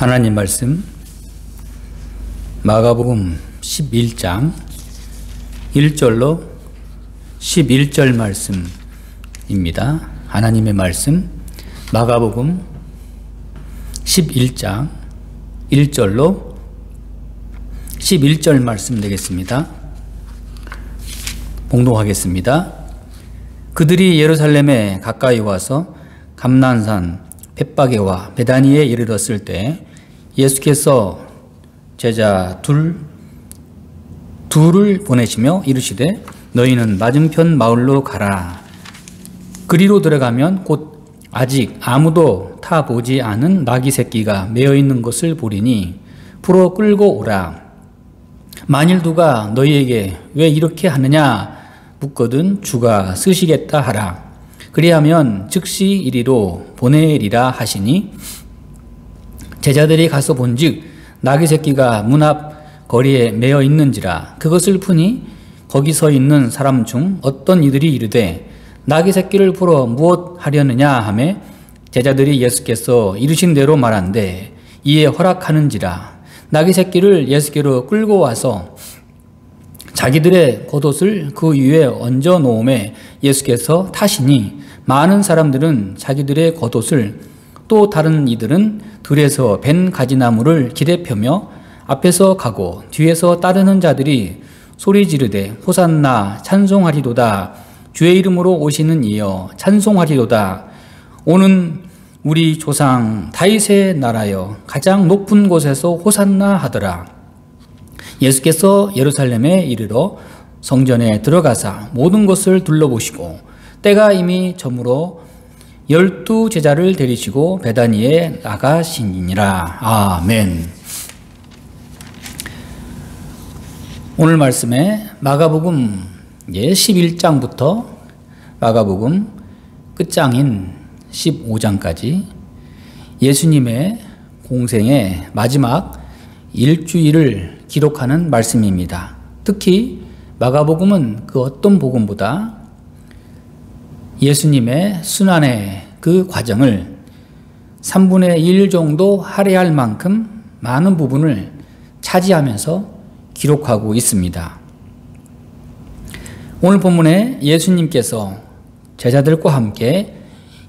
하나님 말씀 마가복음 11장 1절로 11절 말씀입니다. 하나님의 말씀 마가복음 11장 1절로 11절 말씀 되겠습니다. 봉독하겠습니다. 그들이 예루살렘에 가까이 와서 감난산 벳바게와 베다니에 이르렀을 때 예수께서 제자 둘을 보내시며 이르시되 너희는 맞은편 마을로 가라. 그리로 들어가면 곧 아직 아무도 타보지 않은 나귀 새끼가 매어 있는 것을 보리니 풀어 끌고 오라. 만일 누가 너희에게 왜 이렇게 하느냐 묻거든 주가 쓰시겠다 하라. 그리하면 즉시 이리로 보내리라 하시니 제자들이 가서 본즉 나귀 새끼가 문 앞 거리에 매어 있는지라. 그것을 푸니 거기 서 있는 사람 중 어떤 이들이 이르되 나귀 새끼를 풀어 무엇 하려느냐 하매 제자들이 예수께서 이르신 대로 말한대 이에 허락하는지라. 나귀 새끼를 예수께로 끌고 와서 자기들의 겉옷을 그 위에 얹어 놓음에 예수께서 타시니 많은 사람들은 자기들의 겉옷을 또 다른 이들은 들에서 벤 가지나무를 길에 펴며 앞에서 가고 뒤에서 따르는 자들이 소리 지르되 호산나 찬송하리도다. 주의 이름으로 오시는 이여 찬송하리도다. 오는 우리 조상 다윗의 나라여 가장 높은 곳에서 호산나 하더라. 예수께서 예루살렘에 이르러 성전에 들어가사 모든 것을 둘러보시고 때가 이미 저물어 12 제자를 데리시고 베다니에 나가시니라. 아멘. 오늘 말씀에 마가복음 11장부터 마가복음 끝장인 15장까지 예수님의 공생의 마지막 일주일을 기록하는 말씀입니다. 특히 마가복음은 그 어떤 복음보다 예수님의 순환의 그 과정을 3분의 1 정도 할애할 만큼 많은 부분을 차지하면서 기록하고 있습니다. 오늘 본문에 예수님께서 제자들과 함께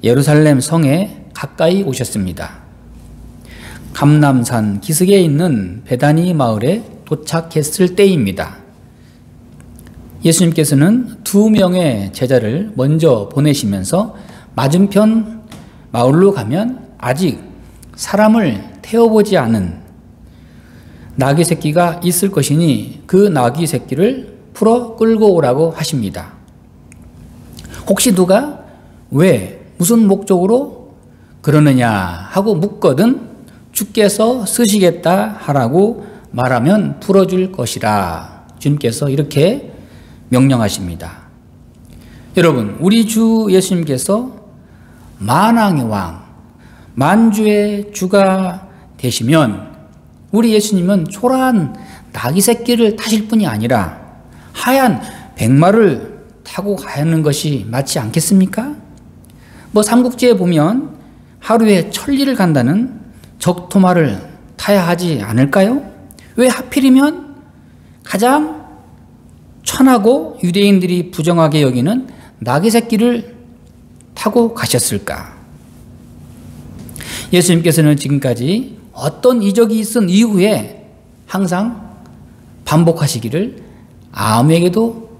예루살렘 성에 가까이 오셨습니다. 감람산 기슭에 있는 베다니 마을에 도착했을 때입니다. 예수님께서는 2명의 제자를 먼저 보내시면서 맞은편 마을로 가면 아직 사람을 태워보지 않은 나귀 새끼가 있을 것이니 그 나귀 새끼를 풀어 끌고 오라고 하십니다. 혹시 누가 왜 무슨 목적으로 그러느냐 하고 묻거든 주께서 쓰시겠다 하라고 말하면 풀어줄 것이라. 주님께서 이렇게 명령하십니다. 여러분, 우리 주 예수님께서 만왕의 왕, 만주의 주가 되시면 우리 예수님은 초라한 나귀 새끼를 타실 뿐이 아니라 하얀 백마를 타고 가는 것이 맞지 않겠습니까? 삼국지에 보면 하루에 1000리를 간다는 적토마를 타야 하지 않을까요? 왜 하필이면 가장 천하고 유대인들이 부정하게 여기는 나귀 새끼를 타고 가셨을까? 예수님께서는 지금까지 어떤 이적이 있은 이후에 항상 반복하시기를 아무에게도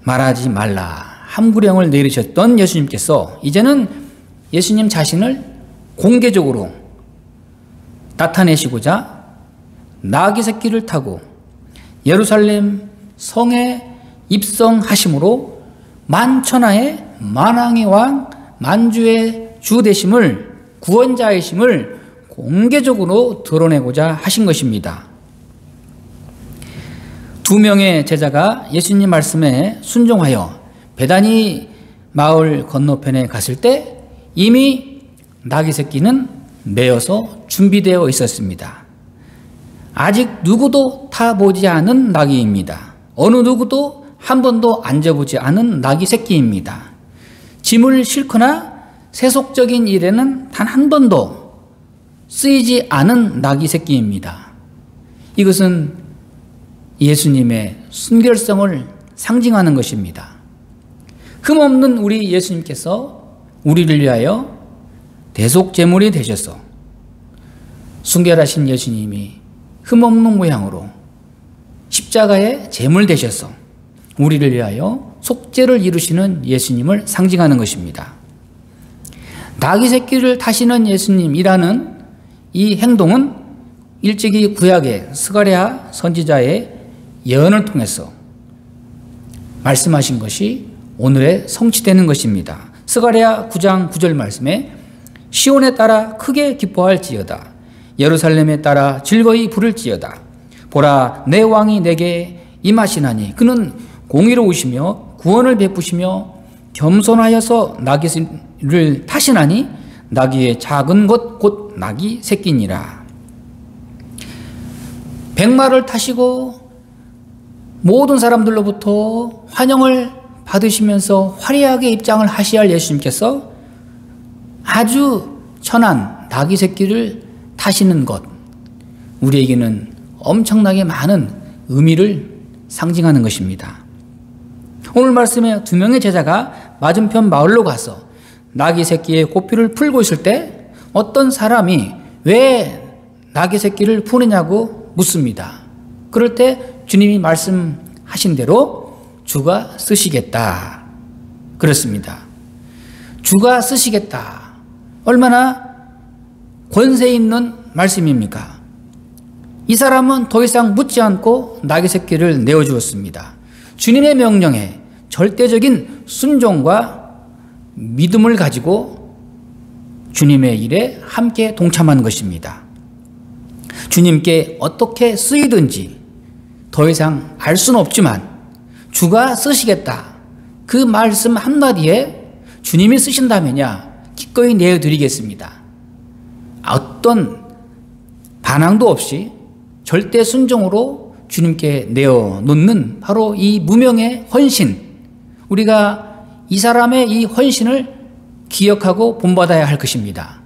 말하지 말라 함구령을 내리셨던 예수님께서 이제는 예수님 자신을 공개적으로 나타내시고자 나귀 새끼를 타고 예루살렘 성에 입성하심으로 만천하의 만왕의 왕 만주의 주 되심을 구원자이심을 공개적으로 드러내고자 하신 것입니다. 2명의 제자가 예수님 말씀에 순종하여 베다니 마을 건너편에 갔을 때 이미 나귀 새끼는 매어서 준비되어 있었습니다. 아직 누구도 타보지 않은 나귀입니다. 어느 누구도 한 번도 앉아보지 않은 나귀 새끼입니다. 짐을 싣거나 세속적인 일에는 단 한 번도 쓰이지 않은 나귀 새끼입니다. 이것은 예수님의 순결성을 상징하는 것입니다. 흠없는 우리 예수님께서 우리를 위하여 대속제물이 되셔서 순결하신 예수님이 흠없는 모양으로 십자가의 제물 되셔서 우리를 위하여 속죄를 이루시는 예수님을 상징하는 것입니다. 나귀 새끼를 타시는 예수님이라는 이 행동은 일찍이 구약의 스가랴 선지자의 예언을 통해서 말씀하신 것이 오늘에 성취되는 것입니다. 스가랴 9장 9절 말씀에 시온에 따라 크게 기뻐할지어다. 예루살렘에 따라 즐거이 부를지어다. 보라, 내 왕이 내게 임하시나니 그는 공의로우시며 구원을 베푸시며 겸손하여서 나귀를 타시나니 나귀의 작은 것 곧 나귀 새끼니라. 백마를 타시고 모든 사람들로부터 환영을 받으시면서 화려하게 입장을 하셔야 할 예수님께서 아주 천한 나귀 새끼를 타시는 것, 우리에게는 엄청나게 많은 의미를 상징하는 것입니다. 오늘 말씀에 두 명의 제자가 맞은편 마을로 가서 나귀 새끼의 고삐를 풀고 있을 때 어떤 사람이 왜 나귀 새끼를 푸느냐고 묻습니다. 그럴 때 주님이 말씀하신 대로 주가 쓰시겠다 그렇습니다. 주가 쓰시겠다. 얼마나 권세 있는 말씀입니까? 이 사람은 더 이상 묻지 않고 나귀 새끼를 내어주었습니다. 주님의 명령에 절대적인 순종과 믿음을 가지고 주님의 일에 함께 동참한 것입니다. 주님께 어떻게 쓰이든지 더 이상 알 수는 없지만 주가 쓰시겠다. 그 말씀 한마디에 주님이 쓰신다면야 기꺼이 내어드리겠습니다. 어떤 반항도 없이 절대 순종으로 주님께 내어놓는 바로 이 무명의 헌신, 우리가 이 사람의 이 헌신을 기억하고 본받아야 할 것입니다.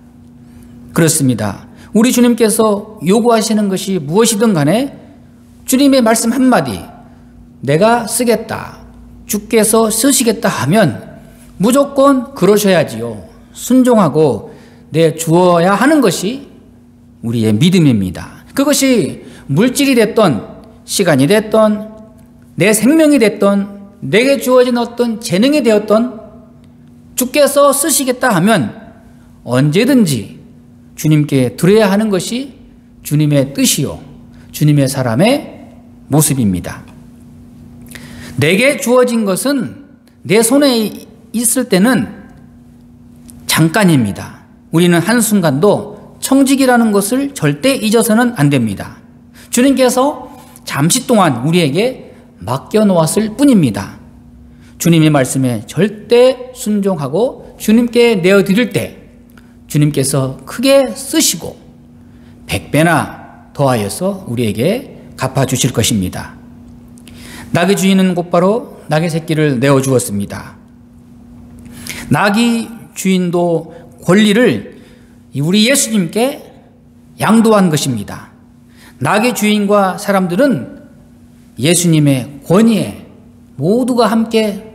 그렇습니다. 우리 주님께서 요구하시는 것이 무엇이든 간에 주님의 말씀 한마디, 내가 쓰겠다, 주께서 쓰시겠다 하면 무조건 그러셔야지요. 순종하고 내주어야 하는 것이 우리의 믿음입니다. 그것이 물질이 됐던, 시간이 됐던, 내 생명이 됐던, 내게 주어진 어떤 재능이 되었던, 주께서 쓰시겠다 하면 언제든지 주님께 드려야 하는 것이 주님의 뜻이요, 주님의 사람의 모습입니다. 내게 주어진 것은 내 손에 있을 때는 잠깐입니다. 우리는 한순간도 청직이라는 것을 절대 잊어서는 안 됩니다. 주님께서 잠시 동안 우리에게 맡겨놓았을 뿐입니다. 주님의 말씀에 절대 순종하고 주님께 내어드릴 때 주님께서 크게 쓰시고 100배나 더하여서 우리에게 갚아주실 것입니다. 나귀 주인은 곧바로 나귀 새끼를 내어주었습니다. 나귀 주인도 권리를 우리 예수님께 양도한 것입니다. 나귀 주인과 사람들은 예수님의 권위에 모두가 함께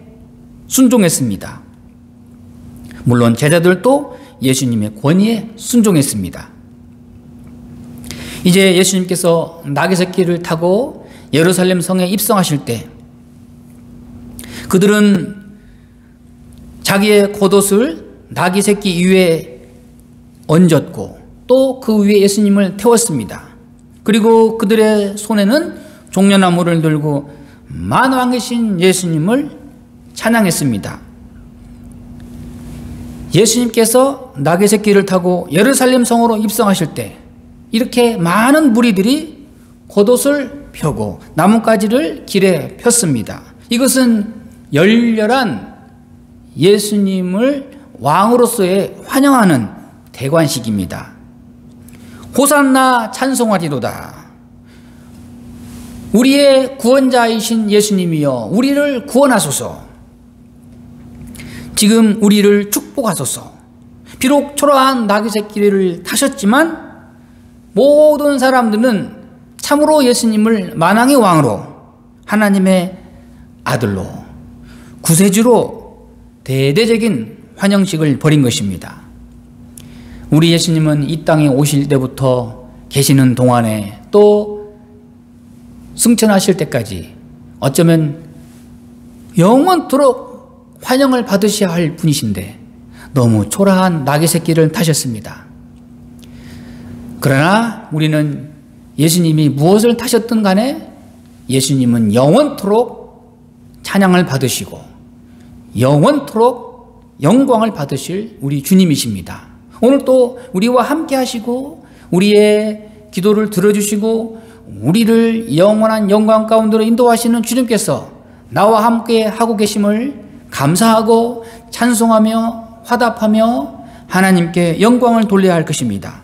순종했습니다. 물론 제자들도 예수님의 권위에 순종했습니다. 이제 예수님께서 나귀 새끼를 타고 예루살렘 성에 입성하실 때 그들은 자기의 겉옷을 나귀 새끼 위에 얹었고 또 그 위에 예수님을 태웠습니다. 그리고 그들의 손에는 종려나무를 들고 만왕이신 예수님을 찬양했습니다. 예수님께서 나귀 새끼를 타고 예루살렘 성으로 입성하실 때 이렇게 많은 무리들이 겉옷을 펴고 나뭇가지를 길에 폈습니다. 이것은 열렬한 예수님을 왕으로서의 환영하는 대관식입니다. 호산나 찬송하리로다. 우리의 구원자이신 예수님이여 우리를 구원하소서. 지금 우리를 축복하소서. 비록 초라한 나귀 새끼를 타셨지만 모든 사람들은 참으로 예수님을 만왕의 왕으로, 하나님의 아들로, 구세주로 대대적인 환영식을 벌인 것입니다. 우리 예수님은 이 땅에 오실 때부터 계시는 동안에 또 승천하실 때까지 어쩌면 영원토록 환영을 받으셔야 할 분이신데 너무 초라한 나귀 새끼를 타셨습니다. 그러나 우리는 예수님이 무엇을 타셨든 간에 예수님은 영원토록 찬양을 받으시고 영원토록 영광을 받으실 우리 주님이십니다. 오늘 또 우리와 함께 하시고 우리의 기도를 들어주시고 우리를 영원한 영광 가운데로 인도하시는 주님께서 나와 함께 하고 계심을 감사하고 찬송하며 화답하며 하나님께 영광을 돌려야 할 것입니다.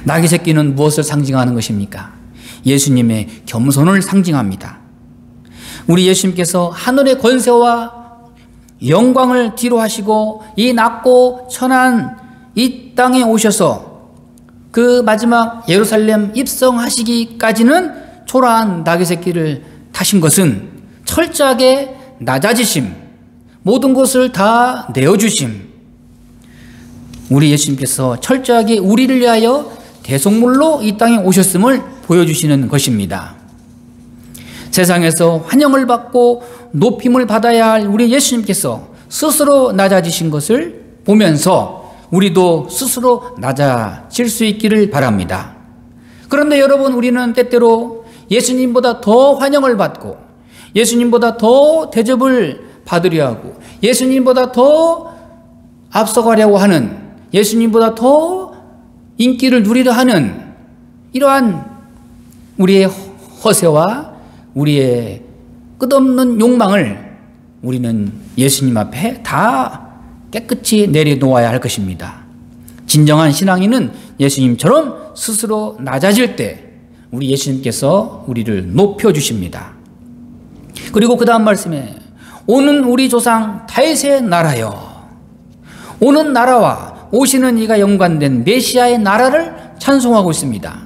나귀 새끼는 무엇을 상징하는 것입니까? 예수님의 겸손을 상징합니다. 우리 예수님께서 하늘의 권세와 영광을 뒤로 하시고 이 낮고 천한 이 땅에 오셔서 그 마지막 예루살렘 입성하시기까지는 초라한 나귀 새끼를 타신 것은 철저하게 낮아지심, 모든 것을 다 내어주심, 우리 예수님께서 철저하게 우리를 위하여 대속물로 이 땅에 오셨음을 보여주시는 것입니다. 세상에서 환영을 받고 높임을 받아야 할 우리 예수님께서 스스로 낮아지신 것을 보면서 우리도 스스로 낮아질 수 있기를 바랍니다. 그런데 여러분, 우리는 때때로 예수님보다 더 환영을 받고 예수님보다 더 대접을 받으려 하고 예수님보다 더 앞서가려고 하는, 예수님보다 더 인기를 누리려 하는 이러한 우리의 허세와 우리의 끝없는 욕망을 우리는 예수님 앞에 다 깨끗이 내려놓아야 할 것입니다. 진정한 신앙인은 예수님처럼 스스로 낮아질 때 우리 예수님께서 우리를 높여주십니다. 그리고 그 다음 말씀에 오는 우리 조상 다윗의 나라여, 오는 나라와 오시는 이가 연관된 메시아의 나라를 찬송하고 있습니다.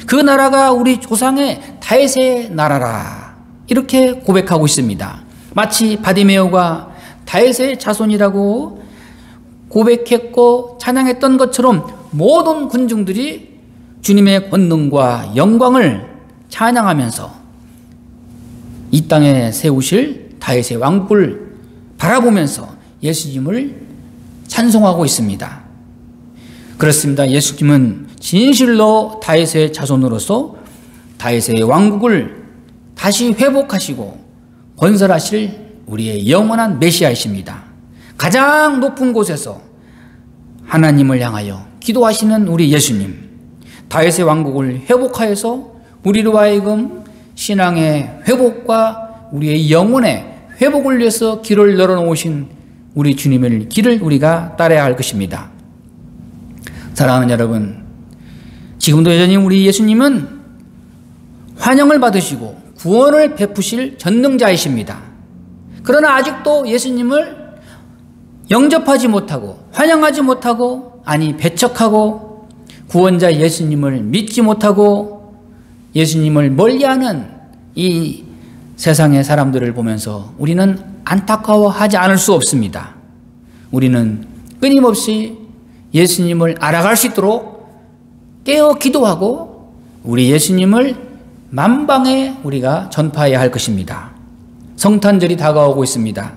그 나라가 우리 조상의 다윗의 나라라, 이렇게 고백하고 있습니다. 마치 바디메오가 다윗의 자손이라고 고백했고 찬양했던 것처럼 모든 군중들이 주님의 권능과 영광을 찬양하면서 이 땅에 세우실 다윗의 왕국을 바라보면서 예수님을 찬송하고 있습니다. 그렇습니다. 예수님은 진실로 다윗의 자손으로서 다윗의 왕국을 다시 회복하시고 건설하실 우리의 영원한 메시아이십니다. 가장 높은 곳에서 하나님을 향하여 기도하시는 우리 예수님, 다윗의 왕국을 회복하여서 우리로 하여금 신앙의 회복과 우리의 영혼의 회복을 위해서 길을 열어놓으신 우리 주님의 길을 우리가 따라야 할 것입니다. 사랑하는 여러분, 지금도 여전히 우리 예수님은 환영을 받으시고 구원을 베푸실 전능자이십니다. 그러나 아직도 예수님을 영접하지 못하고 환영하지 못하고, 아니 배척하고 구원자 예수님을 믿지 못하고 예수님을 멀리하는 이 세상의 사람들을 보면서 우리는 안타까워하지 않을 수 없습니다. 우리는 끊임없이 예수님을 알아갈 수 있도록 깨어 기도하고 우리 예수님을 만방에 우리가 전파해야 할 것입니다. 성탄절이 다가오고 있습니다.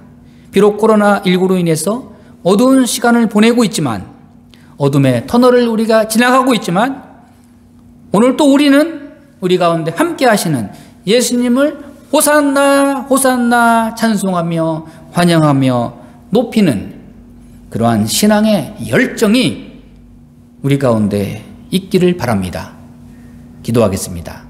비록 코로나19로 인해서 어두운 시간을 보내고 있지만, 어둠의 터널을 우리가 지나가고 있지만, 오늘 또 우리는 우리 가운데 함께 하시는 예수님을 호산나 호산나 찬송하며 환영하며 높이는 그러한 신앙의 열정이 우리 가운데 있기를 바랍니다. 기도하겠습니다.